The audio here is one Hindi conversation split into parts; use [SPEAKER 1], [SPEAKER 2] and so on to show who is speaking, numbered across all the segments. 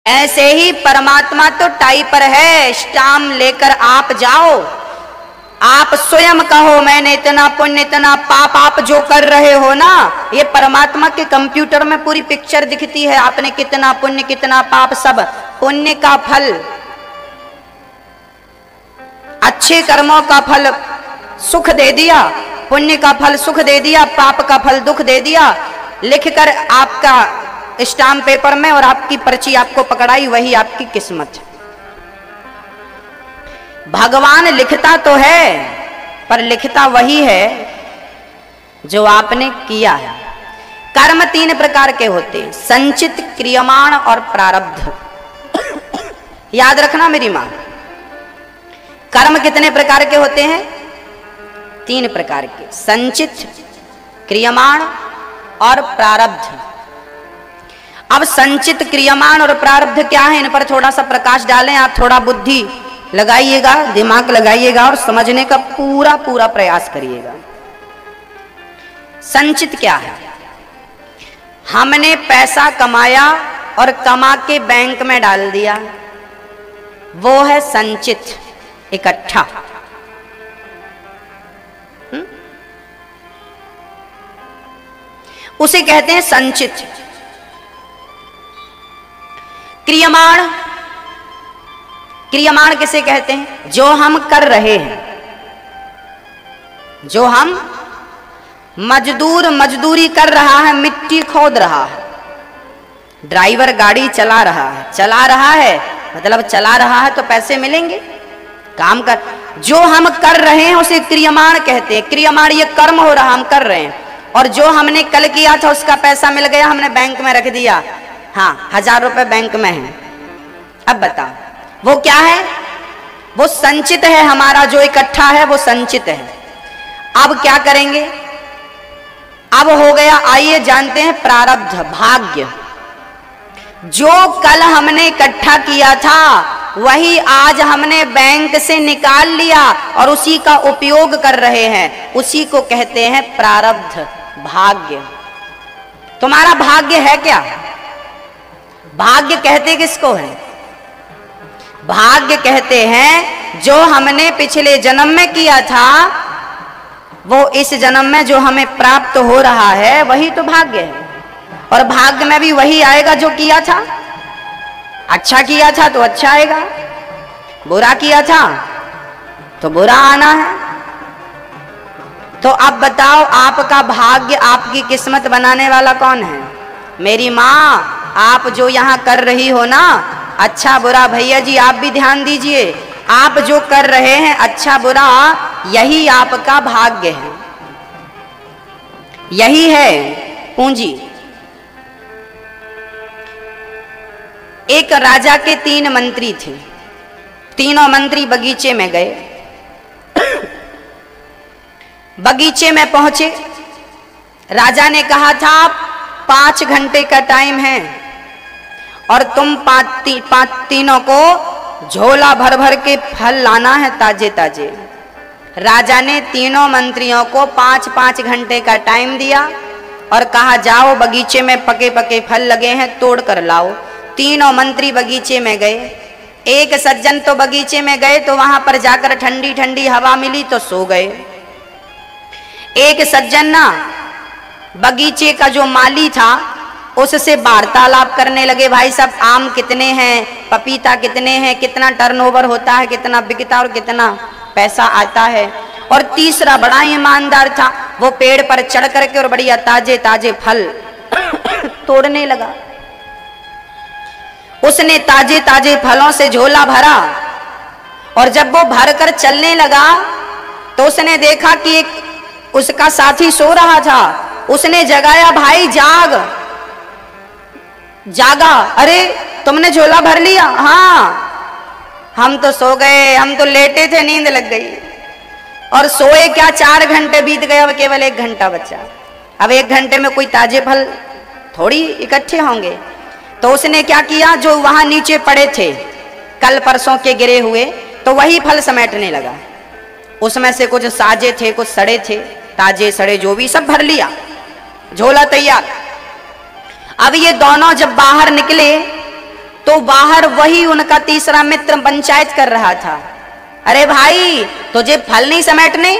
[SPEAKER 1] ऐसे ही परमात्मा तो टाइपर है, स्टाम्प लेकर आप जाओ, आप स्वयं कहो मैंने इतना पुण्य इतना पाप, आप जो कर रहे हो ना, ये परमात्मा के कंप्यूटर में पूरी पिक्चर दिखती है, आपने कितना पुण्य कितना पाप, सब पुण्य का फल, अच्छे कर्मों का फल सुख दे दिया, पुण्य का फल सुख दे दिया, पाप का फल दुख दे दिया, लिखकर आपका स्टाम्प पेपर में, और आपकी पर्ची आपको पकड़ाई, वही आपकी किस्मत है। भगवान लिखता तो है, पर लिखता वही है जो आपने किया है। कर्म 3 प्रकार के होते हैं, संचित, क्रियमाण और प्रारब्ध। याद रखना मेरी मां, कर्म कितने प्रकार के होते हैं? 3 प्रकार के, संचित, क्रियमाण और प्रारब्ध। अब संचित, क्रियमाण और प्रारब्ध क्या है, इन पर थोड़ा सा प्रकाश डालें। आप थोड़ा बुद्धि लगाइएगा, दिमाग लगाइएगा और समझने का पूरा पूरा प्रयास करिएगा। संचित क्या है? हमने पैसा कमाया और कमा के बैंक में डाल दिया, वो है संचित, इकट्ठा। उसे कहते हैं संचित। क्रियमाण, क्रियमाण किसे कहते हैं? जो हम कर रहे हैं, जो हम मजदूरी कर रहा है, मिट्टी खोद रहा है, ड्राइवर गाड़ी चला रहा है मतलब चला रहा है तो पैसे मिलेंगे, काम कर, जो हम कर रहे हैं उसे क्रियमाण कहते हैं। क्रियमाण ये कर्म हो रहा, हम कर रहे हैं, और जो हमने कल किया था उसका पैसा मिल गया, हमने बैंक में रख दिया, हाँ 1000 रुपए बैंक में है। अब बताओ वो क्या है? वो संचित है, हमारा जो इकट्ठा है वो संचित है। अब क्या करेंगे? अब हो गया, आइए जानते हैं प्रारब्ध, भाग्य। जो कल हमने इकट्ठा किया था वही आज हमने बैंक से निकाल लिया और उसी का उपयोग कर रहे हैं, उसी को कहते हैं प्रारब्ध, भाग्य। तुम्हारा भाग्य है क्या? भाग्य कहते किसको है? भाग्य कहते हैं जो हमने पिछले जन्म में किया था, वो इस जन्म में जो हमें प्राप्त हो रहा है वही तो भाग्य है। और भाग्य में भी वही आएगा जो किया था। अच्छा किया था तो अच्छा आएगा, बुरा किया था तो बुरा आना है। तो अब बताओ, आपका भाग्य, आपकी किस्मत बनाने वाला कौन है? मेरी माँ, आप जो यहाँ कर रही हो ना, अच्छा बुरा, भैया जी आप भी ध्यान दीजिए, आप जो कर रहे हैं अच्छा बुरा, यही आपका भाग्य है, यही है पूंजी। एक राजा के 3 मंत्री थे, तीनों मंत्री बगीचे में गए। बगीचे में पहुंचे, राजा ने कहा था 5 घंटे का टाइम है और तुम तीनों को झोला भर भर के फल लाना है, ताजे ताजे। राजा ने तीनों मंत्रियों को 5-5 घंटे का टाइम दिया और कहा जाओ बगीचे में पके पके फल लगे हैं, तोड़ कर लाओ। तीनों मंत्री बगीचे में गए। एक सज्जन तो बगीचे में गए तो वहां पर जाकर ठंडी ठंडी हवा मिली तो सो गए। एक सज्जन ना बगीचे का जो माली था उससे वार्तालाप करने लगे, भाई साहब आम कितने हैं, पपीता कितने हैं, कितना टर्नओवर होता है, कितना बिकता और कितना पैसा आता है। और तीसरा बड़ा ईमानदार था, वो पेड़ पर चढ़ करके और बढ़िया ताजे ताजे फल तोड़ने लगा। उसने ताजे ताजे फलों से झोला भरा और जब वो भरकर चलने लगा तो उसने देखा कि एक उसका साथी सो रहा था। उसने जगाया, भाई जाग। जागा, अरे तुमने झोला भर लिया? हाँ, हम तो सो गए, हम तो लेटे थे, नींद लग गई। और सोए क्या, 4 घंटे बीत गए, अब केवल 1 घंटा बचा। अब 1 घंटे में कोई ताजे फल थोड़ी इकट्ठे होंगे। तो उसने क्या किया, जो वहां नीचे पड़े थे कल परसों के गिरे हुए, तो वही फल समेटने लगा। उसमें से कुछ साजे थे, कुछ सड़े थे, ताजे सड़े जो भी, सब भर लिया, झोला तैयार। अब ये दोनों जब बाहर निकले तो बाहर वही उनका तीसरा मित्र पंचायत कर रहा था, अरे भाई तुझे फल नहीं समेटने?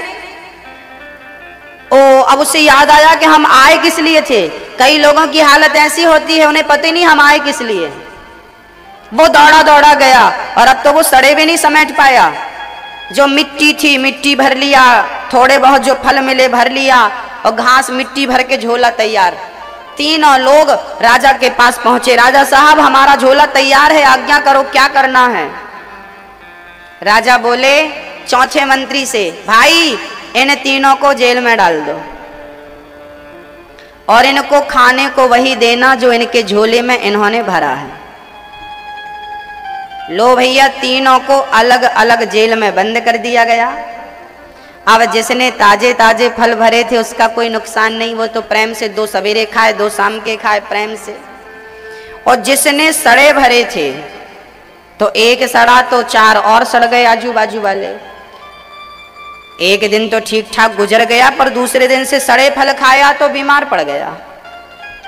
[SPEAKER 1] ओ अब उससे याद आया कि हम आए किस लिए थे। कई लोगों की हालत ऐसी होती है उन्हें पता ही नहीं हम आए किस लिए। वो दौड़ा दौड़ा गया और अब तो वो सड़े भी नहीं समेट पाया। जो मिट्टी थी मिट्टी भर लिया, थोड़े बहुत जो फल मिले भर लिया और घास मिट्टी भर के झोला तैयार। तीनों लोग राजा के पास पहुंचे, राजा साहब हमारा झोला तैयार है, आज्ञा करो क्या करना है। राजा बोले चौथे मंत्री से, भाई इन तीनों को जेल में डाल दो और इनको खाने को वही देना जो इनके झोले में इन्होंने भरा है। लो भैया तीनों को अलग अलग जेल में बंद कर दिया गया। अब जिसने ताजे ताजे फल भरे थे उसका कोई नुकसान नहीं, वो तो प्रेम से 2 सवेरे खाए 2 शाम के खाए प्रेम से। और जिसने सड़े भरे थे तो एक सड़ा तो 4 और सड़ गए आजू बाजू वाले। एक दिन तो ठीक ठाक गुजर गया पर दूसरे दिन से सड़े फल खाया तो बीमार पड़ गया।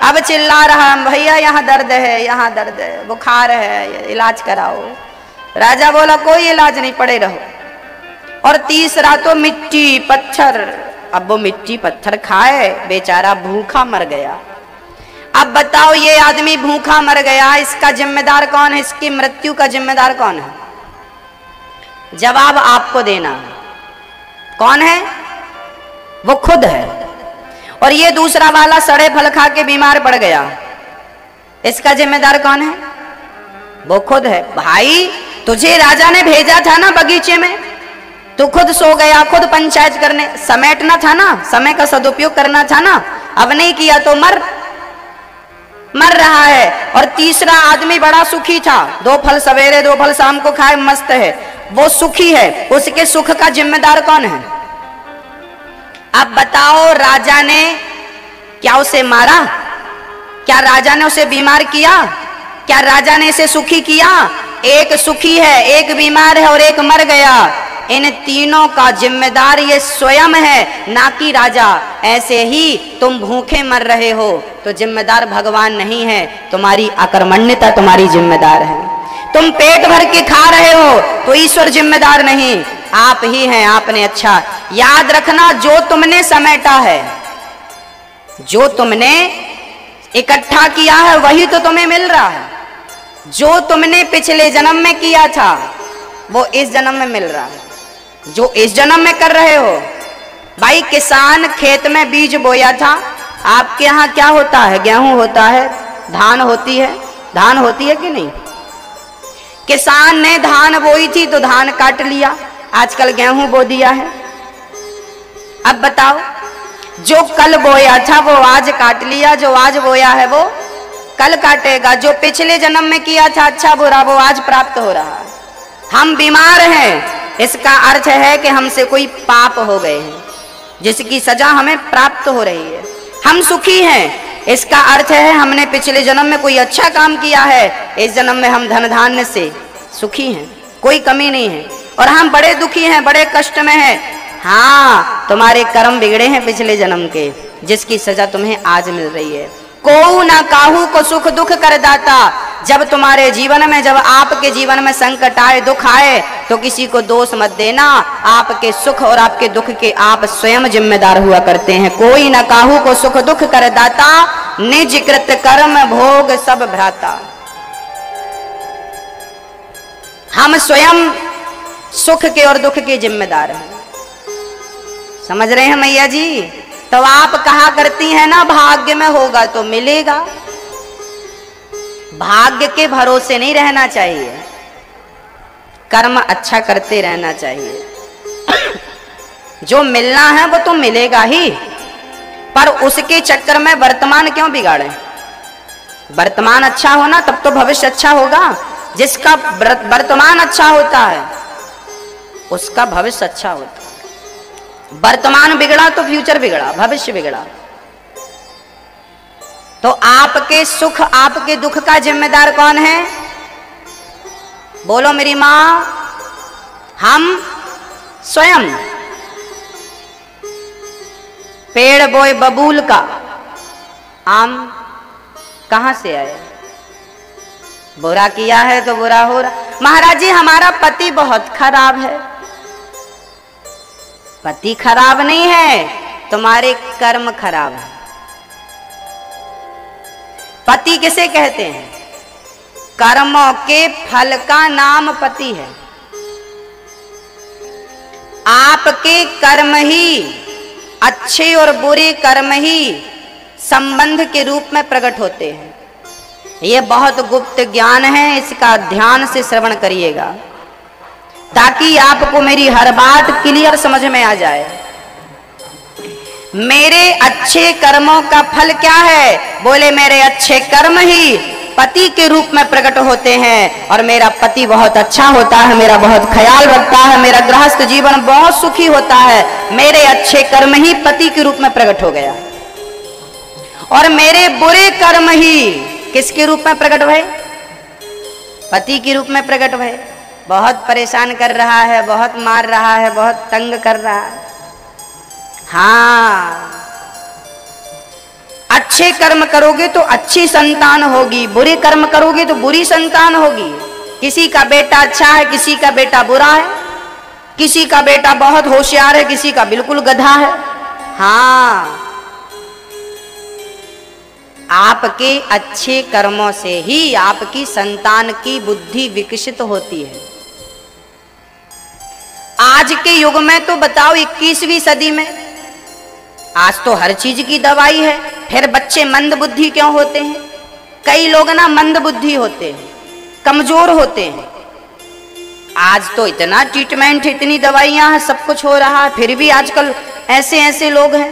[SPEAKER 1] अब चिल्ला रहा, भैया यहाँ दर्द है, यहाँ दर्द है, बुखार है, इलाज कराओ। राजा बोला कोई इलाज नहीं, पड़े रहो। और तीसरा तो मिट्टी पत्थर, अब वो मिट्टी पत्थर खाए बेचारा भूखा मर गया। अब बताओ ये आदमी भूखा मर गया, इसका जिम्मेदार कौन है? इसकी मृत्यु का जिम्मेदार कौन है? जवाब आपको देना है। कौन है? वो खुद है। और ये दूसरा वाला सड़े फल खा के बीमार पड़ गया, इसका जिम्मेदार कौन है? वो खुद है। भाई तुझे राजा ने भेजा था ना बगीचे में, तू खुद सो गया, खुद पंचायत करने, समेटना था ना, समय का सदुपयोग करना था ना, अब नहीं किया तो मर रहा है। और तीसरा आदमी बड़ा सुखी था, 2 फल सवेरे 2 फल शाम को खाए मस्त है, वो सुखी है, उसके सुख का जिम्मेदार कौन है? अब बताओ राजा ने क्या उसे मारा? क्या राजा ने उसे बीमार किया? क्या राजा ने इसे सुखी किया? एक सुखी है, एक बीमार है और एक मर गया। इन तीनों का जिम्मेदार ये स्वयं है, ना कि राजा। ऐसे ही तुम भूखे मर रहे हो तो जिम्मेदार भगवान नहीं है, तुम्हारी अकर्मण्यता तुम्हारी जिम्मेदार है। तुम पेट भर के खा रहे हो तो ईश्वर जिम्मेदार नहीं, आप ही हैं। आपने अच्छा याद रखना, जो तुमने समेटा है, जो तुमने इकट्ठा किया है वही तो तुम्हें मिल रहा है। जो तुमने पिछले जन्म में किया था वो इस जन्म में मिल रहा है, जो इस जन्म में कर रहे हो। भाई किसान खेत में बीज बोया था, आपके यहाँ क्या होता है? गेहूं होता है, धान होती है, धान होती है कि नहीं? किसान ने धान बोई थी तो धान काट लिया, आजकल गेहूं बो दिया है। अब बताओ, जो कल बोया था वो आज काट लिया, जो आज बोया है वो कल काटेगा। जो पिछले जन्म में किया था अच्छा बुरा वो आज प्राप्त हो रहा है। हम बीमार हैं, इसका अर्थ है कि हमसे कोई पाप हो गए हैं जिसकी सजा हमें प्राप्त हो रही है। हम सुखी हैं, इसका अर्थ है हमने पिछले जन्म में कोई अच्छा काम किया है, इस जन्म में हम धन धान्य से सुखी हैं, कोई कमी नहीं है। और हम बड़े दुखी हैं, बड़े कष्ट में हैं। हाँ, तुम्हारे कर्म बिगड़े हैं पिछले जन्म के, जिसकी सजा तुम्हें आज मिल रही है। को ना काहू को सुख दुख कर दाता। जब तुम्हारे जीवन में, जब आपके जीवन में संकट आए, दुख आए, तो किसी को दोष मत देना। आपके सुख और आपके दुख के आप स्वयं जिम्मेदार हुआ करते हैं। कोई ना काहू को सुख दुख कर दाता, निज कृत कर्म भोग सब भ्राता। हम स्वयं सुख के और दुख के जिम्मेदार हैं। समझ रहे हैं मैया जी? तो आप कहा करती हैं ना, भाग्य में होगा तो मिलेगा। भाग्य के भरोसे नहीं रहना चाहिए, कर्म अच्छा करते रहना चाहिए। जो मिलना है वो तो मिलेगा ही, पर उसके चक्कर में वर्तमान क्यों बिगाड़े? वर्तमान अच्छा होना तब तो भविष्य अच्छा होगा। जिसका वर्तमान अच्छा होता है उसका भविष्य अच्छा होता है। वर्तमान बिगड़ा तो फ्यूचर बिगड़ा, भविष्य बिगड़ा। तो आपके सुख आपके दुख का जिम्मेदार कौन है? बोलो मेरी मां। हम स्वयं। पेड़ बोए बबूल का, आम कहां से आए? बुरा किया है तो बुरा हो रहा। महाराज जी हमारा पति बहुत खराब है। पति खराब नहीं है, तुम्हारे कर्म खराब है। पति किसे कहते हैं? कर्मों के फल का नाम पति है। आपके कर्म ही, अच्छे और बुरे कर्म ही संबंध के रूप में प्रकट होते हैं। ये बहुत गुप्त ज्ञान है, इसका ध्यान से श्रवण करिएगा ताकि आपको मेरी हर बात क्लियर समझ में आ जाए। मेरे अच्छे कर्मों का फल क्या है? बोले मेरे अच्छे कर्म ही पति के रूप में प्रकट होते हैं और मेरा पति बहुत अच्छा होता है, मेरा बहुत ख्याल रखता है, मेरा गृहस्थ जीवन बहुत सुखी होता है। मेरे अच्छे कर्म ही पति के रूप में प्रकट हो गया और मेरे बुरे कर्म ही किसके रूप में प्रकट भय? पति के रूप में प्रकट भय। बहुत परेशान कर रहा है, बहुत मार रहा है, बहुत तंग कर रहा है। हाँ, अच्छे कर्म करोगे तो अच्छी संतान होगी, बुरे कर्म करोगे तो बुरी संतान होगी। किसी का बेटा अच्छा है, किसी का बेटा बुरा है, किसी का बेटा बहुत होशियार है, किसी का बिल्कुल गधा है। हाँ, आपके अच्छे कर्मों से ही आपकी संतान की बुद्धि विकसित होती है। आज के युग में तो बताओ 21वीं सदी में आज तो हर चीज की दवाई है, फिर बच्चे मंद बुद्धि क्यों होते हैं? कई लोग ना मंद बुद्धि होते हैं, कमजोर होते हैं। आज तो इतना ट्रीटमेंट, इतनी दवाइयां हैं, सब कुछ हो रहा है, फिर भी आजकल ऐसे ऐसे लोग हैं।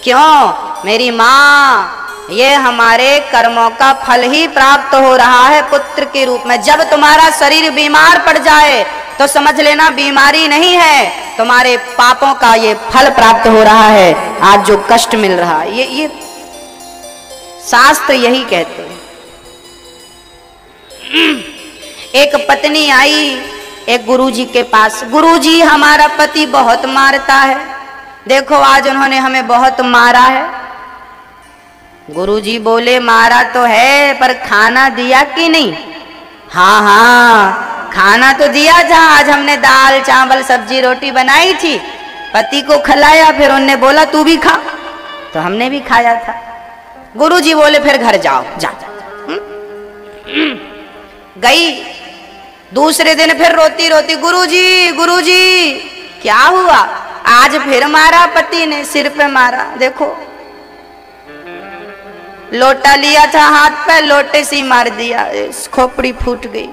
[SPEAKER 1] क्यों? मेरी माँ, ये हमारे कर्मों का फल ही प्राप्त हो रहा है पुत्र के रूप में। जब तुम्हारा शरीर बीमार पड़ जाए तो समझ लेना बीमारी नहीं है, तुम्हारे पापों का ये फल प्राप्त हो रहा है। आज जो कष्ट मिल रहा है, ये शास्त्र यही कहते हैं। एक पत्नी आई एक गुरुजी के पास, गुरुजी हमारा पति बहुत मारता है, देखो आज उन्होंने हमें बहुत मारा है। गुरुजी बोले मारा तो है पर खाना दिया कि नहीं? हाँ हाँ खाना तो दिया था, आज हमने दाल चावल सब्जी रोटी बनाई थी, पति को खिलाया, फिर उन्होंने बोला तू भी खा, तो हमने भी खाया था। गुरुजी बोले फिर घर जाओ, जा। गई, दूसरे दिन फिर रोती रोती, गुरुजी गुरुजी क्या हुआ? आज फिर मारा पति ने, सिर पे मारा। देखो लोटा लिया था हाथ पे, लोटे से मार दिया, खोपड़ी फूट गई।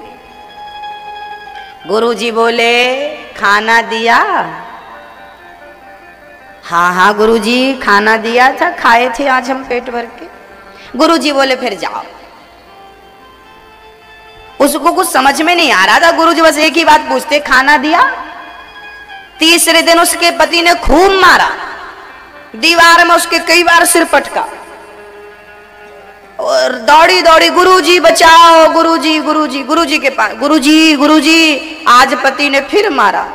[SPEAKER 1] गुरुजी बोले खाना दिया? हाँ हाँ गुरुजी खाना दिया था, खाए थे आज हम पेट भर के। गुरुजी बोले फिर जाओ। उसको कुछ समझ में नहीं आ रहा था, गुरुजी बस एक ही बात पूछते, खाना दिया? तीसरे दिन उसके पति ने खूब मारा, दीवार में उसके कई बार सिर पटका और दौड़ी दौड़ी गुरुजी बचाओ, गुरुजी गुरुजी गुरुजी के पास, गुरुजी गुरुजी। आज पति ने फिर मारा,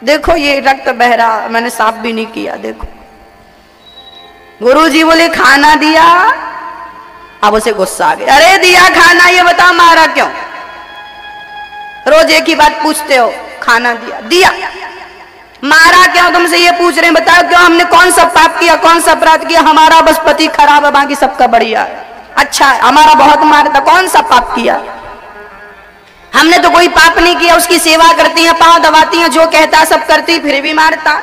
[SPEAKER 1] देखो ये रक्त बह रहा, मैंने साफ भी नहीं किया, देखो। गुरुजी बोले खाना दिया? अब उसे गुस्सा आ गया, अरे दिया खाना, ये बता मारा क्यों? रोज एक ही बात पूछते हो, खाना दिया? दिया। मारा क्यों? तुमसे ये पूछ रहे हैं, बताओ क्यों? हमने कौन सा पाप किया, कौन सा अपराध किया? हमारा बस पति खराब है, बाकी सबका बढ़िया है, अच्छा है, हमारा बहुत मारता, कौन सा पाप किया? हमने तो कोई पाप नहीं किया, उसकी सेवा करती हैं, पांव दबाती हैं, जो कहता सब करती, फिर भी मारता।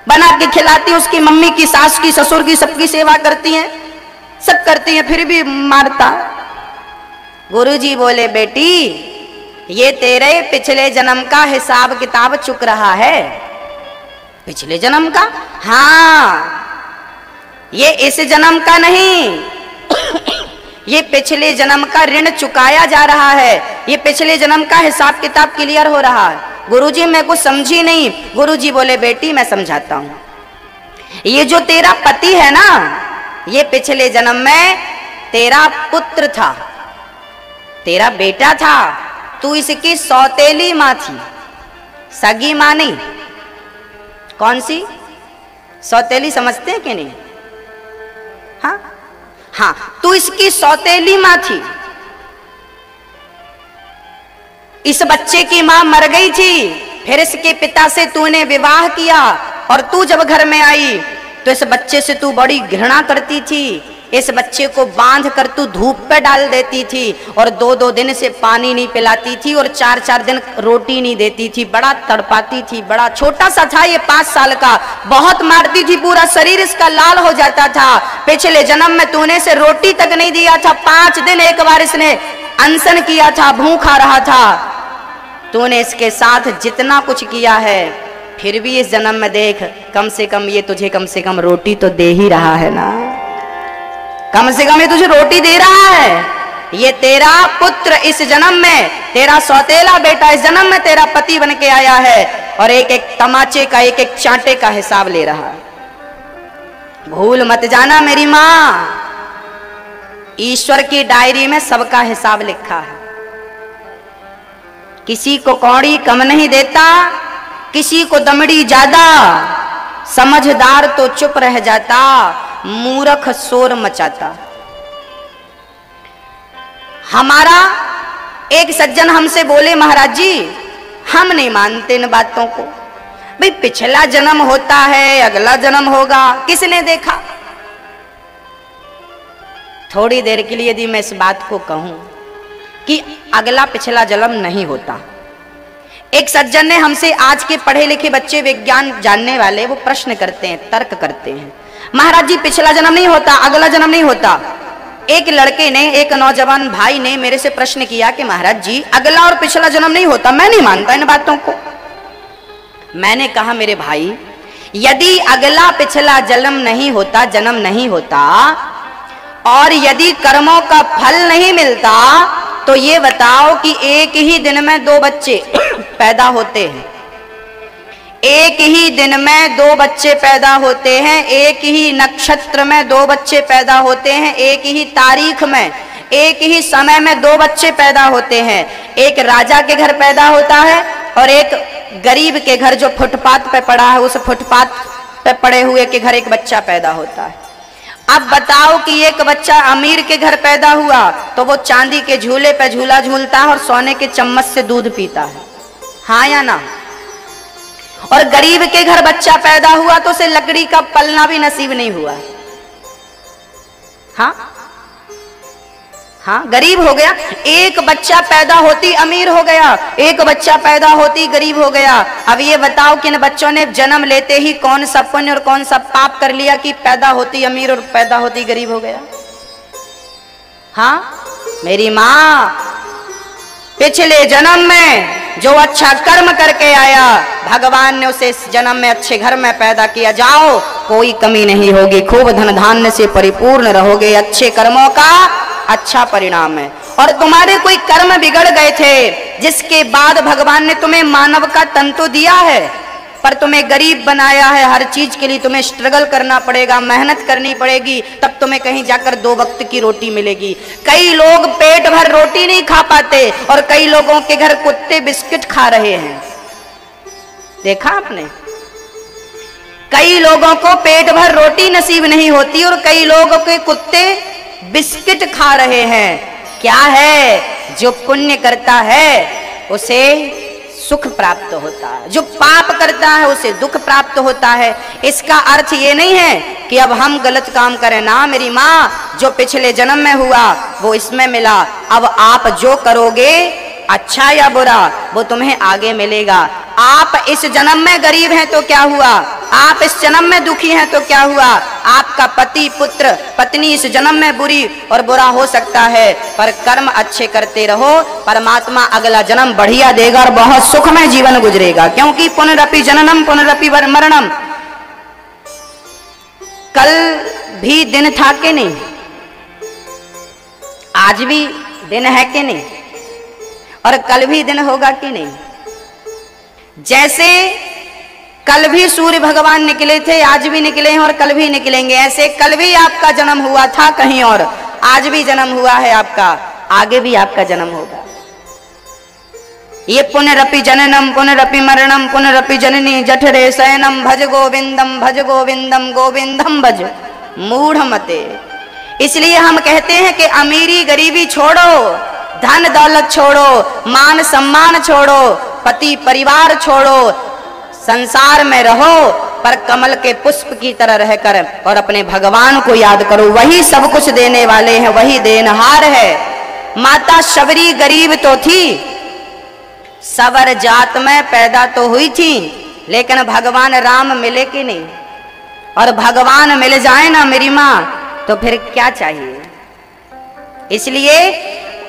[SPEAKER 1] बना के खिलाती, उसकी मम्मी की, सास की, ससुर की, सबकी सेवा करती हैं, सब करती हैं, फिर भी मारता। गुरुजी बोले बेटी ये तेरे पिछले जन्म का हिसाब किताब चुक रहा है। पिछले जन्म का? हाँ, ये इस जन्म का नहीं, ये पिछले जन्म का ऋण चुकाया जा रहा है, ये पिछले जन्म का हिसाब किताब क्लियर हो रहा है। गुरुजी मैं कुछ समझी नहीं। गुरुजी बोले बेटी मैं समझाता हूं, ये जो तेरा पति है ना, ये पिछले जन्म में तेरा पुत्र था, तेरा बेटा था, तू इसकी सौतेली माँ थी, सगी माँ नहीं। कौन सी? सौतेली समझते हैं कि नहीं? हाँ हाँ, तू इसकी सौतेली माँ थी, इस बच्चे की मां मर गई थी, फिर इसके पिता से तूने विवाह किया और तू जब घर में आई तो इस बच्चे से तू बड़ी घृणा करती थी। इस बच्चे को बांध कर तू धूप पे डाल देती थी और 2-2 दिन से पानी नहीं पिलाती थी और 4-4 दिन रोटी नहीं देती थी, बड़ा तड़पाती थी। बड़ा छोटा सा था ये, 5 साल का, बहुत मारती थी, पूरा शरीर इसका लाल हो जाता था। पिछले जन्म में तूने इसे रोटी तक नहीं दिया था, 5 दिन एक बार इसने अनशन किया था, भूखा रहा था। तूने इसके साथ जितना कुछ किया है, फिर भी इस जन्म में देख, कम से कम ये तुझे कम से कम रोटी तो दे ही रहा है ना, कम से कम ये तुझे रोटी दे रहा है। ये तेरा पुत्र इस जन्म में, तेरा सौतेला बेटा इस जन्म में तेरा पति बन के आया है और एक एक तमाचे का, एक एक चांटे का हिसाब ले रहा है। भूल मत जाना मेरी मां, ईश्वर की डायरी में सबका हिसाब लिखा है। किसी को कौड़ी कम नहीं देता, किसी को दमड़ी ज्यादा। समझदार तो चुप रह जाता, मूर्ख शोर मचाता। हमारा एक सज्जन हमसे बोले, महाराज जी हम नहीं मानते इन बातों को, भाई पिछला जन्म होता है, अगला जन्म होगा, किसने देखा। थोड़ी देर के लिए यदि मैं इस बात को कहूं कि अगला पिछला जन्म नहीं होता, एक सज्जन ने हमसे, आज के पढ़े लिखे बच्चे, विज्ञान जानने वाले, वो प्रश्न करते हैं, तर्क करते हैं, महाराज जी पिछला जन्म नहीं होता, अगला जन्म नहीं होता। एक लड़के ने, एक नौजवान भाई ने मेरे से प्रश्न किया कि महाराज जी अगला और पिछला जन्म नहीं होता, मैं नहीं मानता इन बातों को। मैंने कहा मेरे भाई, यदि अगला पिछला जन्म नहीं होता, जन्म नहीं होता, और यदि कर्मों का फल नहीं मिलता, तो ये बताओ कि एक ही दिन में 2 बच्चे पैदा होते हैं, एक ही दिन में 2 बच्चे पैदा होते हैं, एक ही नक्षत्र में 2 बच्चे पैदा होते हैं, एक ही तारीख में, एक ही समय में 2 बच्चे पैदा होते हैं। एक राजा के घर पैदा होता है और एक गरीब के घर, जो फुटपाथ पे पड़ा है, उस फुटपाथ पे पड़े हुए के घर एक बच्चा पैदा होता है। अब बताओ कि एक बच्चा अमीर के घर पैदा हुआ तो वो चांदी के झूले पे झूला झूलता है और सोने के चम्मच से दूध पीता है, हाँ या ना। और गरीब के घर बच्चा पैदा हुआ तो उसे लकड़ी का पलना भी नसीब नहीं हुआ, हाँ हाँ, गरीब हो गया। एक बच्चा पैदा होती अमीर हो गया, एक बच्चा पैदा होती गरीब हो गया। अब ये बताओ कि इन बच्चों ने जन्म लेते ही कौन सा पुण्य और कौन सा पाप कर लिया कि पैदा होती अमीर और पैदा होती गरीब हो गया। हाँ मेरी मां, पिछले जन्म में जो अच्छा कर्म करके आया, भगवान ने उसे इस जन्म में अच्छे घर में पैदा किया। जाओ, कोई कमी नहीं होगी, खूब धन धान्य से परिपूर्ण रहोगे, अच्छे कर्मों का अच्छा परिणाम है। और तुम्हारे कोई कर्म बिगड़ गए थे, जिसके बाद भगवान ने तुम्हें मानव का तन तो दिया है, पर तुम्हें गरीब बनाया है। हर चीज के लिए तुम्हें स्ट्रगल करना पड़ेगा, मेहनत करनी पड़ेगी, तब तुम्हें कहीं जाकर 2 वक्त की रोटी मिलेगी। कई लोग पेट भर रोटी नहीं खा पाते और कई लोगों के घर कुत्ते बिस्किट खा रहे हैं, देखा आपने। कई लोगों को पेट भर रोटी नसीब नहीं होती और कई लोगों के कुत्ते बिस्किट खा रहे हैं। क्या है, जो पुण्य करता है उसे सुख प्राप्त होता है, जो पाप करता है उसे दुख प्राप्त होता है। इसका अर्थ ये नहीं है कि अब हम गलत काम करें ना मेरी माँ, जो पिछले जन्म में हुआ वो इसमें मिला, अब आप जो करोगे अच्छा या बुरा वो तुम्हें आगे मिलेगा। आप इस जन्म में गरीब हैं तो क्या हुआ, आप इस जन्म में दुखी हैं तो क्या हुआ, आपका पति पुत्र पत्नी इस जन्म में बुरी और बुरा हो सकता है, पर कर्म अच्छे करते रहो, परमात्मा अगला जन्म बढ़िया देगा और बहुत सुखमय जीवन गुजरेगा। क्योंकि पुनरपि जननम पुनरपि मरणम, कल भी दिन था कि नहीं, आज भी दिन है कि नहीं, और कल भी दिन होगा कि नहीं। जैसे कल भी सूर्य भगवान निकले थे, आज भी निकले हैं और कल भी निकलेंगे, ऐसे कल भी आपका जन्म हुआ था कहीं और, आज भी जन्म हुआ है आपका, आगे भी आपका जन्म होगा। ये पुनरपि जननम पुनरपि मरणम पुनरपि जननी जठरे शयनम भज गोविंदम गोविंदम भज मूढ़ मते। इसलिए हम कहते हैं कि अमीरी गरीबी छोड़ो, धन दौलत छोड़ो, मान सम्मान छोड़ो, पति परिवार छोड़ो, संसार में रहो पर कमल के पुष्प की तरह रहकर और अपने भगवान को याद करो। वही सब कुछ देने वाले हैं, वही देनहार है। माता शबरी गरीब तो थी, सवर जात में पैदा तो हुई थी, लेकिन भगवान राम मिले कि नहीं? और भगवान मिल जाए ना मेरी माँ तो फिर क्या चाहिए? इसलिए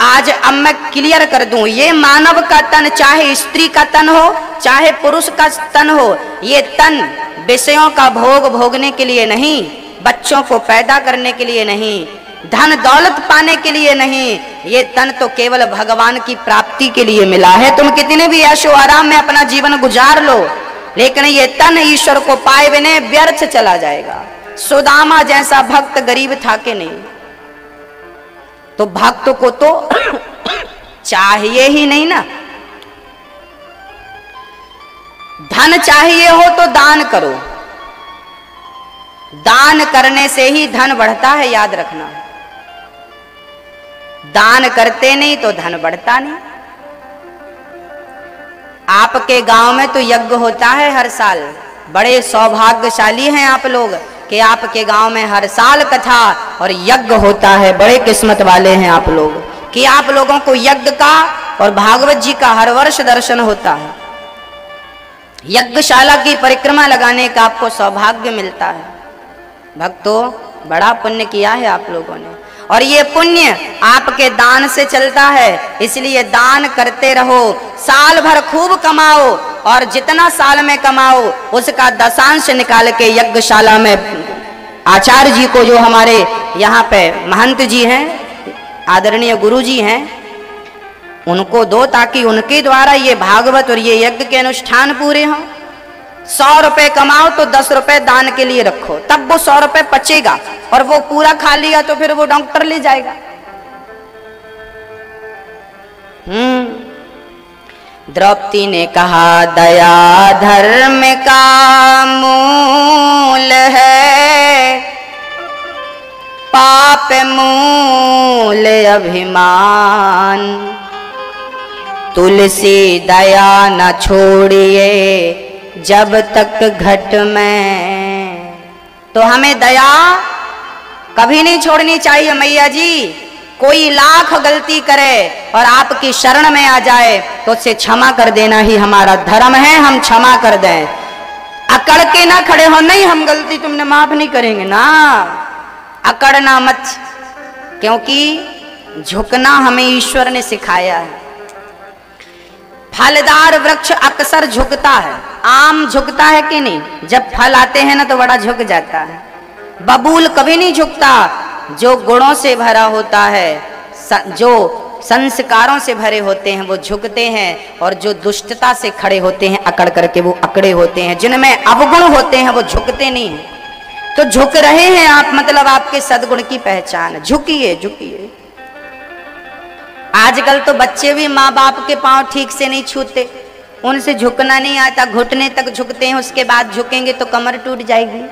[SPEAKER 1] आज अब मैं क्लियर कर दूं, ये मानव का तन, चाहे स्त्री का तन हो चाहे पुरुष का तन हो, ये तन विषयों का भोग भोगने के लिए नहीं, बच्चों को पैदा करने के लिए नहीं, धन दौलत पाने के लिए नहीं, ये तन तो केवल भगवान की प्राप्ति के लिए मिला है। तुम कितने भी ऐशो आराम में अपना जीवन गुजार लो, लेकिन ये तन ईश्वर को पाए बिना व्यर्थ चला जाएगा। सुदामा जैसा भक्त गरीब था कि नहीं? तो भक्त को तो चाहिए ही नहीं ना। धन चाहिए हो तो दान करो, दान करने से ही धन बढ़ता है, याद रखना। दान करते नहीं तो धन बढ़ता नहीं। आपके गांव में तो यज्ञ होता है हर साल, बड़े सौभाग्यशाली हैं आप लोग कि आपके गांव में हर साल कथा और यज्ञ होता है। बड़े किस्मत वाले हैं आप लोग कि आप लोगों को यज्ञ का और भागवत जी का हर वर्ष दर्शन होता है। यज्ञशाला की परिक्रमा लगाने का आपको सौभाग्य मिलता है। भक्तों, बड़ा पुण्य किया है आप लोगों ने, और ये पुण्य आपके दान से चलता है। इसलिए दान करते रहो, साल भर खूब कमाओ, और जितना साल में कमाओ उसका दशांश निकाल के यज्ञशाला में आचार्य जी को, जो हमारे यहाँ पे महंत जी हैं, आदरणीय गुरु जी हैं, उनको दो, ताकि उनके द्वारा ये भागवत और ये यज्ञ के अनुष्ठान पूरे हों। 100 रुपए कमाओ तो 10 रुपए दान के लिए रखो, तब वो 100 रुपए बचेगा, और वो पूरा खा लिया तो फिर वो डॉक्टर ले जाएगा। द्रौपदी ने कहा, दया धर्म का मूल है, पाप मूल अभिमान, तुलसी दया न छोड़िए जब तक घट में। तो हमें दया कभी नहीं छोड़नी चाहिए मैया जी। कोई लाख गलती करे और आपकी शरण में आ जाए तो उससे क्षमा कर देना ही हमारा धर्म है। हम क्षमा कर दें, अकड़ के ना खड़े हो, नहीं हम गलती तुमने माफ नहीं करेंगे ना, अकड़ना मत, क्योंकि झुकना हमें ईश्वर ने सिखाया है। फलदार वृक्ष अक्सर झुकता है, आम झुकता है कि नहीं? जब फल आते हैं ना तो बड़ा झुक जाता है। बबूल कभी नहीं झुकता, जो गुणों से भरा होता है, जो संस्कारों से भरे होते हैं वो झुकते हैं, और जो दुष्टता से खड़े होते हैं अकड़ करके वो अकड़े होते हैं। जिनमें अवगुण होते हैं वो झुकते नहीं हैं। तो झुक रहे हैं आप, मतलब आपके सद्गुण की पहचान। झुकिए झुकिए। आजकल तो बच्चे भी माँ बाप के पांव ठीक से नहीं छूते, उनसे झुकना नहीं आता, घुटने तक झुकते हैं, उसके बाद झुकेंगे तो कमर टूट जाएगी।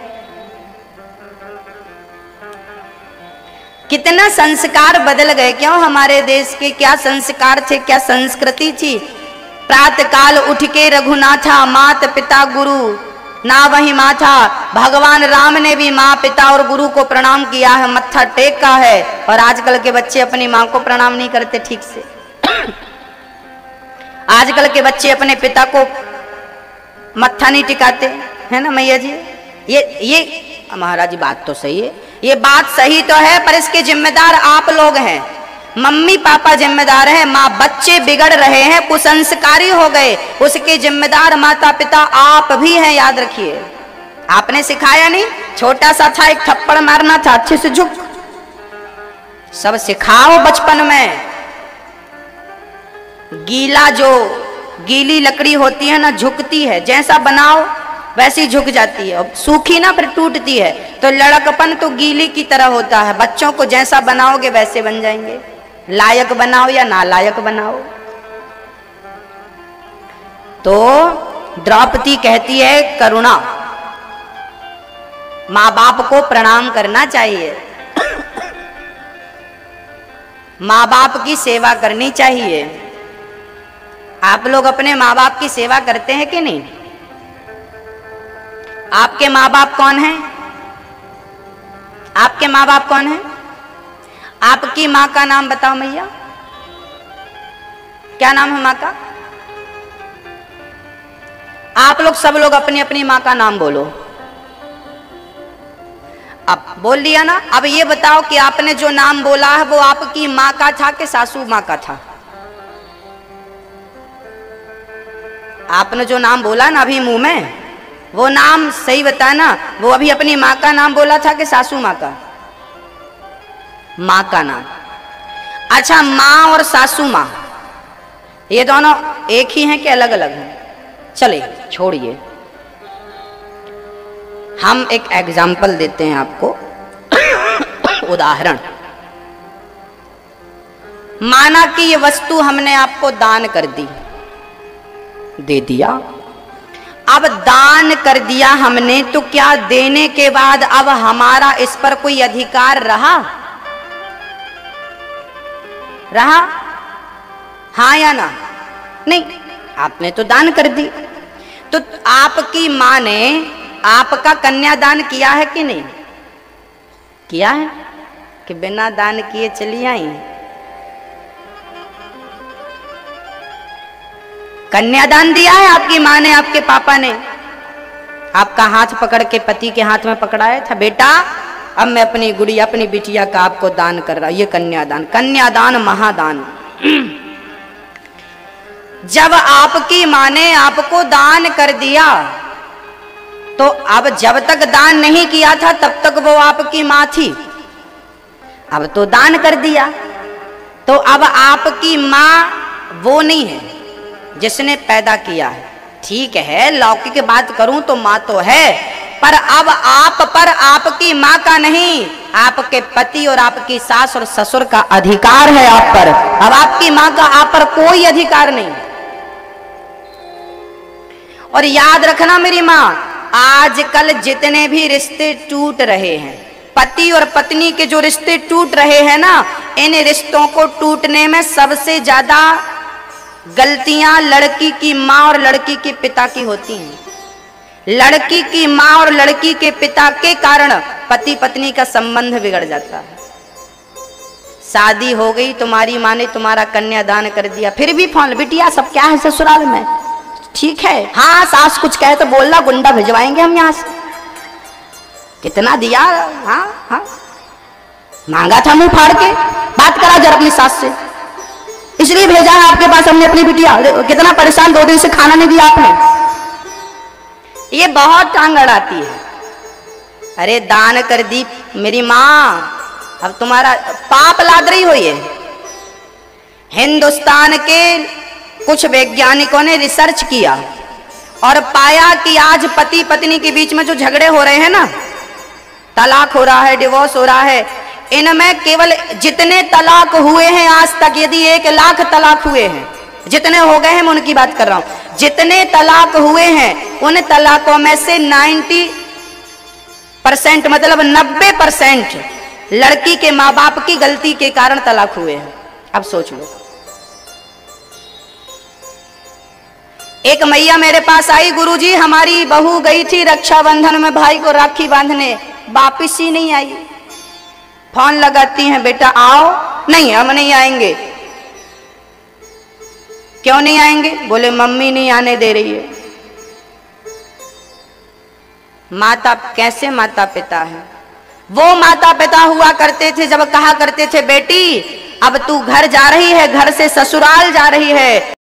[SPEAKER 1] कितना संस्कार बदल गए, क्यों? हमारे देश के क्या संस्कार थे, क्या संस्कृति थी। प्रातः काल उठ के रघुनाथा, मात पिता गुरु ना वही माथा। भगवान राम ने भी माँ पिता और गुरु को प्रणाम किया है, मत्था टेका है, और आजकल के बच्चे अपनी माँ को प्रणाम नहीं करते ठीक से। आजकल के बच्चे अपने पिता को मत्था नहीं टिकाते, है ना मैया जी? ये महाराज जी बात तो सही है, ये बात सही तो है, पर इसके जिम्मेदार आप लोग हैं। मम्मी पापा जिम्मेदार हैं, माँ बच्चे बिगड़ रहे हैं, कुसंस्कारी हो गए, उसके जिम्मेदार माता पिता आप भी हैं, याद रखिए। आपने सिखाया नहीं, छोटा सा था, एक थप्पड़ मारना था, अच्छे से झुक। सब सिखाओ बचपन में। गीला जो गीली लकड़ी होती है ना, झुकती है, जैसा बनाओ वैसी झुक जाती है, और सूखी ना फिर टूटती है। तो लड़कपन तो गीली की तरह होता है, बच्चों को जैसा बनाओगे वैसे बन जाएंगे, लायक बनाओ या नालायक बनाओ। तो द्रौपदी कहती है करुणा, माँ बाप को प्रणाम करना चाहिए। माँ बाप की सेवा करनी चाहिए। आप लोग अपने माँ बाप की सेवा करते हैं कि नहीं? आपके माँ बाप कौन हैं? आपके माँ बाप कौन हैं? आपकी माँ का नाम बताओ मैया, क्या नाम है माँ का? आप लोग सब लोग अपनी अपनी माँ का नाम बोलो। अब बोल दिया ना। अब ये बताओ कि आपने जो नाम बोला है वो आपकी माँ का था कि सासू माँ का था? आपने जो नाम बोला ना अभी मुंह में, वो नाम सही बताना, वो अभी अपनी माँ का नाम बोला था कि सासू माँ का? माँ का नाम। अच्छा, माँ और सासू माँ ये दोनों एक ही हैं कि अलग अलग हैं? चलिए छोड़िए, हम एक एग्जाम्पल देते हैं आपको, उदाहरण। माना कि ये वस्तु हमने आपको दान कर दी, दे दिया। अब दान कर दिया हमने, तो क्या देने के बाद अब हमारा इस पर कोई अधिकार रहा? हाँ या ना? नहीं, आपने तो दान कर दी। तो आपकी माँ ने आपका कन्यादान किया है कि नहीं किया है? कि बिना दान किए चली आई? कन्यादान दिया है आपकी माँ ने, आपके पापा ने। आपका हाथ पकड़ के पति के हाथ में पकड़ाया था, बेटा अब मैं अपनी गुड़िया अपनी बिटिया का आपको दान कर रहा हूं, ये कन्यादान। कन्यादान महादान। जब आपकी माँ ने आपको दान कर दिया, तो अब जब तक दान नहीं किया था तब तक वो आपकी माँ थी। अब तो दान कर दिया, तो अब आपकी माँ वो नहीं है जिसने पैदा किया है। ठीक है, लौकिक बात करूं तो माँ तो है, पर अब आप पर आपकी माँ का नहीं, आपके पति और आपकी सास और ससुर का अधिकार है आप पर। अब आपकी माँ का आप पर कोई अधिकार नहीं। और याद रखना मेरी माँ, आजकल जितने भी रिश्ते टूट रहे हैं, पति और पत्नी के जो रिश्ते टूट रहे हैं ना, इन रिश्तों को टूटने में सबसे ज्यादा गलतियां लड़की की माँ और लड़की के पिता की होती हैं। लड़की की माँ और लड़की के पिता के कारण पति पत्नी का संबंध बिगड़ जाता है। शादी हो गई, तुम्हारी माँ ने तुम्हारा कन्यादान कर दिया, फिर भी फोन, बिटिया सब क्या है ससुराल में? ठीक है, हाँ सास कुछ कहे तो बोलना, गुंडा भिजवाएंगे हम यहाँ से। कितना दिया? हाँ हाँ, मांगा था मुंह फाड़ के, बात करा जरा अपनी सास से, इसलिए भेजा है आपके पास हमने अपनी बिटिया। कितना परेशान, 2 दिन से खाना नहीं दिया आपने। ये बहुत टांग अड़ाती है। अरे दान कर दी मेरी माँ, अब तुम्हारा पाप लाद रही हो। ये हिंदुस्तान के कुछ वैज्ञानिकों ने रिसर्च किया और पाया कि आज पति पत्नी के बीच में जो झगड़े हो रहे हैं ना, तलाक हो रहा है, डिवोर्स हो रहा है, इनमें केवल जितने तलाक हुए हैं आज तक, यदि 1 लाख तलाक हुए हैं, जितने हो गए हैं मैं उनकी बात कर रहा हूं, जितने तलाक हुए हैं उन तलाकों में से 90% मतलब 90% लड़की के माँ बाप की गलती के कारण तलाक हुए हैं। अब सोच लो। एक मैया मेरे पास आई, गुरुजी हमारी बहू गई थी रक्षाबंधन में भाई को राखी बांधने, वापिस ही नहीं आई। फोन लगाती हैं, बेटा आओ। नहीं हम नहीं आएंगे। क्यों नहीं आएंगे? बोले मम्मी नहीं आने दे रही है। माता कैसे माता पिता है? वो माता पिता हुआ करते थे जब कहा करते थे बेटी अब तू घर जा रही है, घर से ससुराल जा रही है,